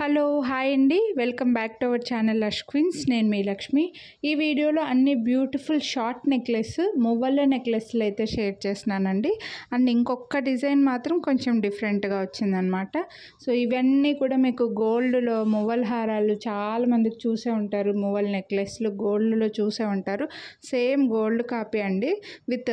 Hello hi అండి, welcome back to our channel Lush Queens. నేను మీ లక్ష్మి. ఈ వీడియోలో అన్ని బ్యూటిఫుల్ షార్ట్ నెక్లెస్ మువ్వల నెక్లెస్లు అయితే షేర్ చేస్తున్నానండి. అండ్ ఇంకొక డిజైన్ మాత్రం కొంచెం డిఫరెంట్గా వచ్చిందనమాట. సో ఇవన్నీ కూడా మీకు గోల్డ్లో మువ్వల హారాలు చాలామందికి చూసే ఉంటారు, మువ్వల నెక్లెస్లు గోల్డ్లో చూసే ఉంటారు. సేమ్ గోల్డ్ కాపీ అండి, విత్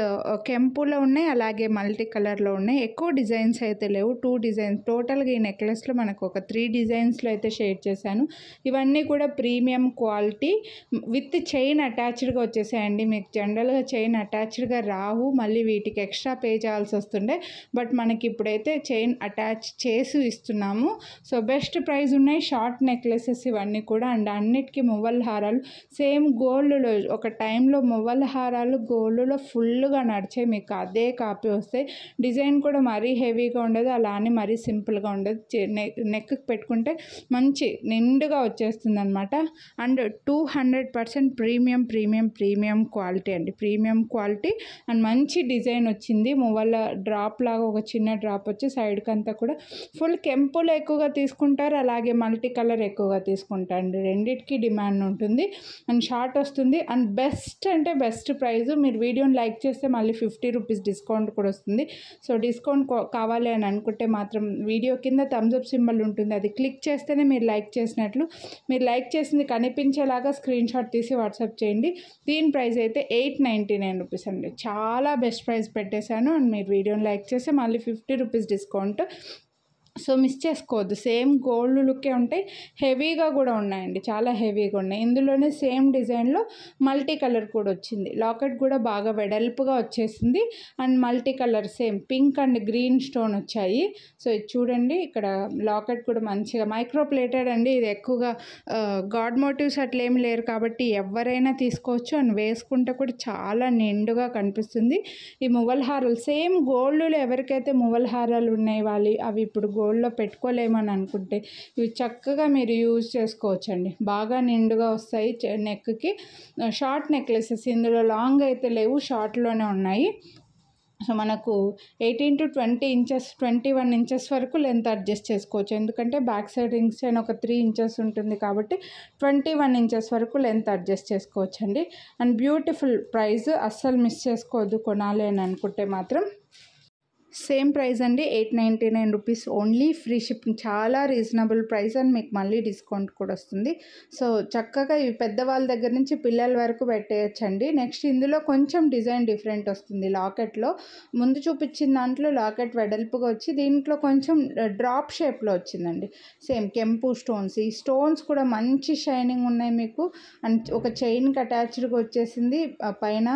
కెంపులో ఉన్నాయి, అలాగే మల్టీ కలర్లో ఉన్నాయి. ఎక్కువ డిజైన్స్ అయితే లేవు, 2 డిజైన్స్ టోటల్గా. ఈ నెక్లెస్లో మనకు ఒక 3 డిజైన్స్లో అయితే షేర్ చేశాను. ఇవన్నీ కూడా ప్రీమియం క్వాలిటీ విత్ చైన్ అటాచ్డ్గా వచ్చేసాయండి. మీకు జనరల్గా చైన్ అటాచ్డ్గా రావు, మళ్ళీ వీటికి ఎక్స్ట్రా పే చేయాల్సి వస్తుండే. బట్ మనకి ఇప్పుడైతే చైన్ అటాచ్ చేసి ఇస్తున్నాము. సో బెస్ట్ ప్రైస్ ఉన్నాయి షార్ట్ నెక్లెసెస్ ఇవన్నీ కూడా. అండ్ అన్నిటికీ మువ్వల హారాలు సేమ్ గోల్డ్లో. ఒక టైంలో మువ్వల హారాలు గోల్డ్లో ఫుల్గా నడిచాయి, మీకు అదే కాపీ వస్తాయి. డిజైన్ కూడా మరీ హెవీగా ఉండదు, అలానే మరీ సింపుల్గా ఉండదు. నెక్కి పెట్టుకుంటే మంచి నిండుగా వచ్చేస్తుంది అనమాట. అండ్ 200% ప్రీమియం క్వాలిటీ అండి, ప్రీమియం క్వాలిటీ. అండ్ మంచి డిజైన్ వచ్చింది, మువ్వల డ్రాప్ లాగా ఒక చిన్న డ్రాప్ వచ్చి సైడ్కి అంతా కూడా ఫుల్ కెంపులు ఎక్కువగా తీసుకుంటారు, అలాగే మల్టీ కలర్ ఎక్కువగా తీసుకుంటారు అండి. రెండింటికి డిమాండ్ ఉంటుంది. అండ్ షార్ట్ వస్తుంది. అండ్ బెస్ట్ అంటే బెస్ట్ ప్రైస్. మీరు వీడియోని లైక్ చేస్తే మళ్ళీ 50 రూపీస్ డిస్కౌంట్ కూడా వస్తుంది. సో డిస్కౌంట్ కావాలి అని అనుకుంటే మాత్రం వీడియో కింద థమ్స్అప్ సింబల్ ఉంటుంది, అది క్లిక్ చేస్తేనే మీరు లైక్ చేసినట్లు. మీరు లైక్ చేసింది కనిపించేలాగా స్క్రీన్ షాట్ తీసి వాట్సాప్ చేయండి. దీని ప్రైస్ అయితే 899 రూపీస్ అండి. చాలా బెస్ట్ ప్రైస్ పెట్టేశాను. అండ్ మీరు వీడియోని లైక్ చేస్తే మళ్ళీ 50 రూపీస్ డిస్కౌంట్. సో మిస్ చేసుకోవద్దు. సేమ్ గోల్డ్ లుక్కే ఉంటాయి, హెవీగా కూడా ఉన్నాయండి, చాలా హెవీగా ఉన్నాయి. ఇందులోనే సేమ్ డిజైన్లో మల్టీ కలర్ కూడా వచ్చింది. లాకెట్ కూడా బాగా వెడల్పుగా వచ్చేసింది. And multi colour same pink and green stone వచ్చాయి. సో ఇది చూడండి, ఇక్కడ లాకెట్ కూడా మంచిగా మైక్రో ప్లేటెడ్ అండి. ఇది ఎక్కువగా గాడ్ మోటివ్స్ అట్లేమి లేరు కాబట్టి ఎవరైనా తీసుకోవచ్చు. అండ్ వేసుకుంటే కూడా చాలా నిండుగా కనిపిస్తుంది. ఈ మువ్వల హారాలు సేమ్ గోల్డ్లో ఎవరికైతే మువ్వల హారాలు ఉన్నాయి వాళ్ళు అవి ఇప్పుడు గోల్డ్లో పెట్టుకోలేమని అనుకుంటే ఇవి చక్కగా మీరు యూజ్ చేసుకోవచ్చండి. బాగా నిండుగా వస్తాయి నెక్కి. షార్ట్ నెక్లెసెస్ ఇందులో లాంగ్ అయితే లేవు, షార్ట్లోనే ఉన్నాయి. సో మనకు 18 to 20 ఇంచెస్ 21 ఇంచెస్ వరకు లెంత్ అడ్జస్ట్ చేసుకోవచ్చు. ఎందుకంటే బ్యాక్ సైడ్ రింగ్స్ చైన్ ఒక 3 ఇంచెస్ ఉంటుంది కాబట్టి 21 ఇంచెస్ వరకు లెంత్ అడ్జస్ట్ చేసుకోవచ్చు అండి. అండ్ బ్యూటిఫుల్ ప్రైస్, అస్సలు మిస్ చేసుకోవద్దు కొనాలి అని అనుకుంటే మాత్రం. సేమ్ ప్రైస్ అండి, 899 రూపీస్ ఓన్లీ. ఫ్రీ షిప్పింగ్, చాలా రీజనబుల్ ప్రైస్. అండ్ మీకు మళ్ళీ డిస్కౌంట్ కూడా వస్తుంది. సో చక్కగా ఇవి పెద్దవాళ్ళ దగ్గర నుంచి పిల్లల వరకు పెట్టేయచ్చండి. నెక్స్ట్ ఇందులో కొంచెం డిజైన్ డిఫరెంట్ వస్తుంది. లాకెట్లో ముందు చూపించిన దాంట్లో లాకెట్ వెడల్పుగా వచ్చి దీంట్లో కొంచెం డ్రాప్ షేప్లో వచ్చిందండి. సేమ్ కెంపు స్టోన్స్, ఈ స్టోన్స్ కూడా మంచి షైనింగ్ ఉన్నాయి మీకు. అండ్ ఒక చైన్కి అటాచ్డ్గా వచ్చేసింది పైన.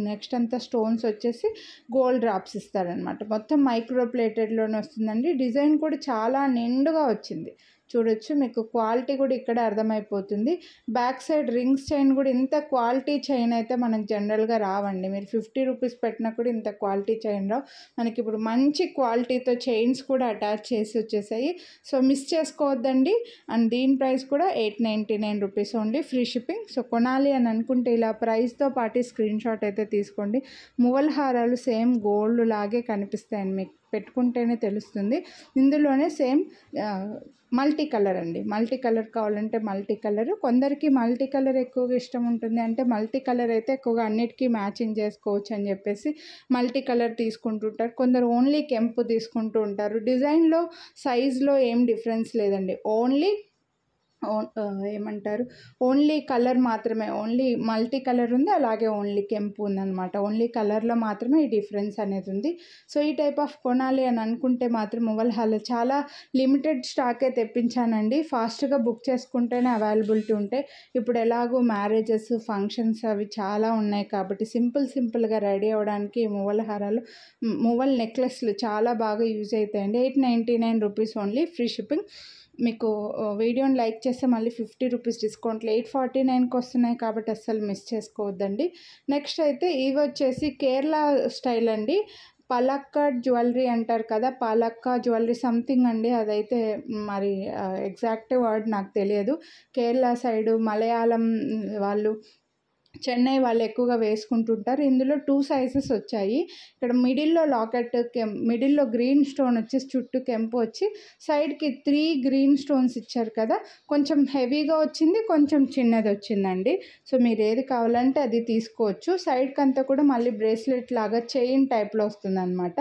నెక్స్ట్ అంతా స్టోన్స్ వచ్చేసి గోల్డ్ డ్రాప్స్ ఇస్తారనమాట. మొత్తం మైక్రో ప్లేటెడ్లోనే వస్తుందండి. డిజైన్ కూడా చాలా నిండుగా వచ్చింది, చూడొచ్చు. మీకు క్వాలిటీ కూడా ఇక్కడ అర్థమైపోతుంది. బ్యాక్ సైడ్ రింగ్స్ చైన్ కూడా ఇంత క్వాలిటీ చైన్ అయితే మనకు జనరల్గా రావండి. మీరు 50 రూపీస్ పెట్టినా కూడా ఇంత క్వాలిటీ చైన్ రావు. మనకి ఇప్పుడు మంచి క్వాలిటీతో చైన్స్ కూడా అటాచ్ చేసి వచ్చేసాయి. సో మిస్ చేసుకోవద్దండి. అండ్ దీని ప్రైస్ కూడా 899 rupees only, free shipping. So కొనాలి అని అనుకుంటే ఇలా ప్రైస్తో పాటు స్క్రీన్ షాట్ అయితే తీసుకోండి. మువ్వల హారాలు సేమ్ గోల్డ్ లాగే కనిపిస్తాయండి, మీకు పెట్టుకుంటేనే తెలుస్తుంది. ఇందులోనే సేమ్ మల్టీ కలర్ అండి. మల్టీ కలర్ కావాలంటే మల్టీ కలర్. కొందరికి మల్టీ కలర్ ఎక్కువగా ఇష్టం ఉంటుంది, అంటే మల్టీ కలర్ అయితే ఎక్కువగా అన్నిటికీ మ్యాచింగ్ చేసుకోవచ్చు అని చెప్పేసి మల్టీ కలర్ తీసుకుంటుంటారు. కొందరు ఓన్లీ కెంపు తీసుకుంటూ ఉంటారు. డిజైన్లో సైజులో ఏం డిఫరెన్స్ లేదండి, ఏమంటారు ఓన్లీ కలర్ మాత్రమే. ఓన్లీ మల్టీ కలర్ ఉంది, అలాగే ఓన్లీ కెంపు ఉందన్నమాట. ఓన్లీ కలర్లో మాత్రమే ఈ డిఫరెన్స్ అనేది ఉంది. సో ఈ టైప్ ఆఫ్ కొనాలి అని అనుకుంటే మాత్రం మువ్వల హారాలు చాలా లిమిటెడ్ స్టాకే తెప్పించానండి. ఫాస్ట్గా బుక్ చేసుకుంటేనే అవైలబిలిటీ ఉంటాయి. ఇప్పుడు ఎలాగో మ్యారేజెస్ ఫంక్షన్స్ అవి చాలా ఉన్నాయి కాబట్టి సింపుల్గా రెడీ అవ్వడానికి మువ్వల హారాలు మువ్వల నెక్లెస్లు చాలా బాగా యూజ్ అవుతాయండి. 899 రూపీస్ ఓన్లీ, ఫ్రీ షిప్పింగ్. మీకు వీడియోని లైక్ చేస్తే మళ్ళీ 50 రూపీస్ డిస్కౌంట్లు 849కి వస్తున్నాయి కాబట్టి అస్సలు మిస్ చేసుకోవద్దండి. నెక్స్ట్ అయితే ఇవి వచ్చేసి కేరళ స్టైల్ అండి. పలక్కడ్ జ్యువెలరీ అంటారు కదా, పలక్క జ్యువెలరీ సంథింగ్ అండి, అదైతే మరి ఎగ్జాక్ట్ వర్డ్ నాకు తెలియదు. కేరళ సైడు మలయాళం వాళ్ళు చెన్నై వాళ్ళు ఎక్కువగా వేసుకుంటుంటారు. ఇందులో 2 సైజెస్ వచ్చాయి. ఇక్కడ మిడిల్‌లో లాకెట్ మిడిల్‌లో గ్రీన్ స్టోన్ వచ్చేసి చుట్టూ కెంపు వచ్చి సైడ్‌కి 3 గ్రీన్ స్టోన్స్ ఇచ్చారు కదా! కొంచెం హెవీగా వచ్చింది. కొంచెం చిన్నది వచ్చిందండి. సో మీరు ఏది కావాలంటే అది తీసుకోవచ్చు. సైడ్‌కంతా కూడా మళ్ళీ బ్రేస్లెట్ లాగా చైన్ టైప్‌లో వస్తుందన్నమాట.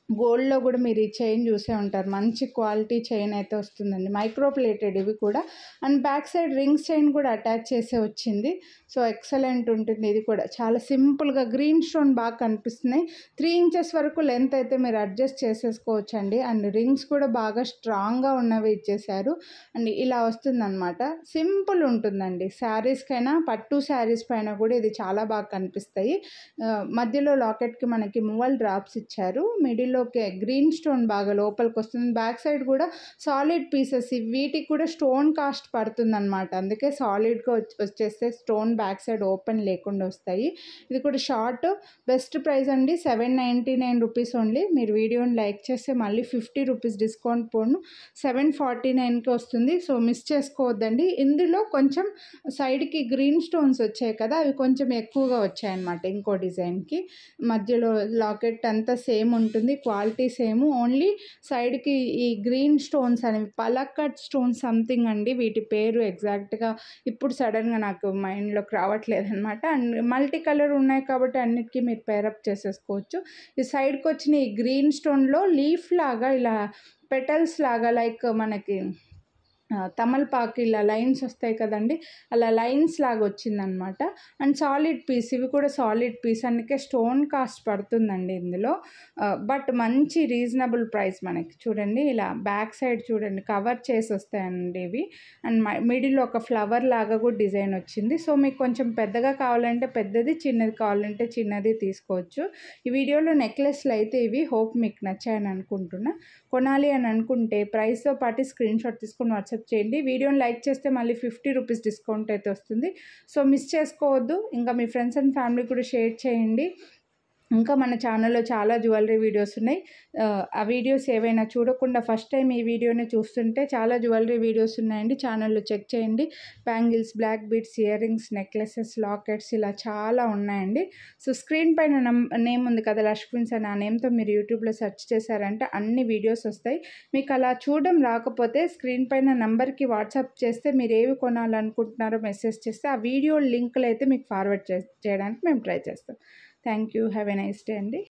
గోల్డ్‌లో కూడా మీరు ఈ చైన్ చూసే ఉంటారు. మంచి క్వాలిటీ చైన్ అయితే వస్తుందండి. మైక్రో ప్లేటెడ్ ఇవి కూడా. And back side rings chain కూడా అటాచ్ చేసే వచ్చింది. సో ఎక్సలెంట్ ఉంటుంది ఇది కూడా. చాలా సింపుల్‌గా గ్రీన్ స్టోన్ బాగా కనిపిస్తున్నాయి. 3 ఇంచెస్ వరకు లెంత్ అయితే మీరు అడ్జస్ట్ చేసేసుకోవచ్చండి. అండ్ రింగ్స్ కూడా బాగా స్ట్రాంగ్‌గా ఉన్నవి ఇచ్చేశారు. అండ్ ఇలా వస్తుందన్నమాట. సింపుల్ ఉంటుందండి. శారీస్‌కైనా పట్టు శారీస్ పైన కూడా ఇది చాలా బాగా కనిపిస్తాయి. మధ్యలో లాకెట్‌కి మనకి మువ్వల్ డ్రాప్స్ ఇచ్చారు. మిడిల్‌లో గ్రీన్ స్టోన్ బాగా లోపలికి వస్తుంది. బ్యాక్ సైడ్ కూడా సాలిడ్ పీసెస్ వీటికి కూడా స్టోన్ కాస్ట్ పడుతుందన్నమాట. అందుకే సాలిడ్‌గా వచ్చేస్తే స్టోన్ బ్యాక్ సైడ్ ఓపెన్ లేకుండా వస్తాయి. ఇది కూడా షార్ట్ బెస్ట్ ప్రైస్ అండి. 799 రూపీస్ ఓన్లీ. మీరు వీడియోని లైక్ చేస్తే మళ్ళీ 50 రూపీస్ డిస్కౌంట్ పోను 749కి వస్తుంది. సో మిస్ చేసుకోవద్దండి. ఇందులో కొంచెం సైడ్‌కి గ్రీన్ స్టోన్స్ వచ్చాయి కదా! అవి కొంచెం ఎక్కువగా వచ్చాయన్నమాట ఇంకో డిజైన్‌కి. మధ్యలో లాకెట్ అంతా సేమ్ ఉంటుంది. Quality same. ఓన్లీ సైడ్‌కి ఈ గ్రీన్ స్టోన్స్ అనేవి పలక్కట్ స్టోన్స్ సంథింగ్ అండి. వీటి పేరు ఎగ్జాక్ట్‌గా ఇప్పుడు సడన్‌గా నాకు మైండ్‌లోకి రావట్లేదన్నమాట. అండ్ మల్టీ కలర్ ఉన్నాయి కాబట్టి అన్నిటికీ మీరు పేరప్ చేసేసుకోవచ్చు. ఈ సైడ్‌కి వచ్చిన ఈ గ్రీన్ స్టోన్‌లో లీఫ్ లాగా ఇలా పెటల్స్ లాగా లైక్ మనకి తమలపాకు ఇలా లైన్స్ వస్తాయి కదండీ! అలా లైన్స్ లాగా వచ్చిందనమాట. అండ్ సాలిడ్ పీస్ ఇవి కూడా సాలిడ్ పీస్. అందుకే స్టోన్ కాస్ట్ పడుతుందండి ఇందులో. బట్ మంచి రీజనబుల్ ప్రైస్ మనకి. చూడండి ఇలా బ్యాక్ సైడ్ చూడండి కవర్ చేసి వస్తాయండి ఇవి. అండ్ మిడిల్‌లో ఒక ఫ్లవర్ లాగా కూడా డిజైన్ వచ్చింది. సో మీకు కొంచెం పెద్దగా కావాలంటే పెద్దది, చిన్నది కావాలంటే చిన్నది తీసుకోవచ్చు. ఈ వీడియోలో నెక్లెస్లు అయితే ఇవి. హోప్ మీకు నచ్చాయని అనుకుంటున్నా. కొనాలి అని అనుకుంటే ప్రైస్‌తో పాటు స్క్రీన్‌షాట్ తీసుకొని వాట్సాప్ చేయండి. వీడియోని లైక్ చేస్తే మళ్ళీ 50 రూపీస్ డిస్కౌంట్ అయితే వస్తుంది. సో మిస్ చేసుకోవద్దు. ఇంకా మీ ఫ్రెండ్స్ అండ్ ఫ్యామిలీ కూడా షేర్ చేయండి. ఇంకా మన ఛానల్లో చాలా జ్యువెలరీ వీడియోస్ ఉన్నాయి. ఆ వీడియోస్ ఏవైనా చూడకుండా ఫస్ట్ టైం ఈ వీడియోని చూస్తుంటే చాలా జ్యువెలరీ వీడియోస్ ఉన్నాయండి. ఛానల్లో చెక్ చేయండి. Bangles, black beads, earrings, necklaces, lockets ఇలా చాలా ఉన్నాయండి. సో స్క్రీన్ పైన నేమ్ ఉంది కదా లక్ష్మీన్స్ అని. ఆ నేమ్తో మీరు యూట్యూబ్లో సెర్చ్ చేశారంటే అన్ని వీడియోస్ వస్తాయి. మీకు అలా చూడడం రాకపోతే స్క్రీన్ పైన నంబర్కి వాట్సాప్ చేస్తే మీరు ఏవి కొనాలనుకుంటున్నారో మెసేజ్ చేస్తే ఆ వీడియో లింకులు అయితే మీకు ఫార్వర్డ్ చేయడానికి మేము ట్రై చేస్తాం. Thank you. Have a nice day అండి.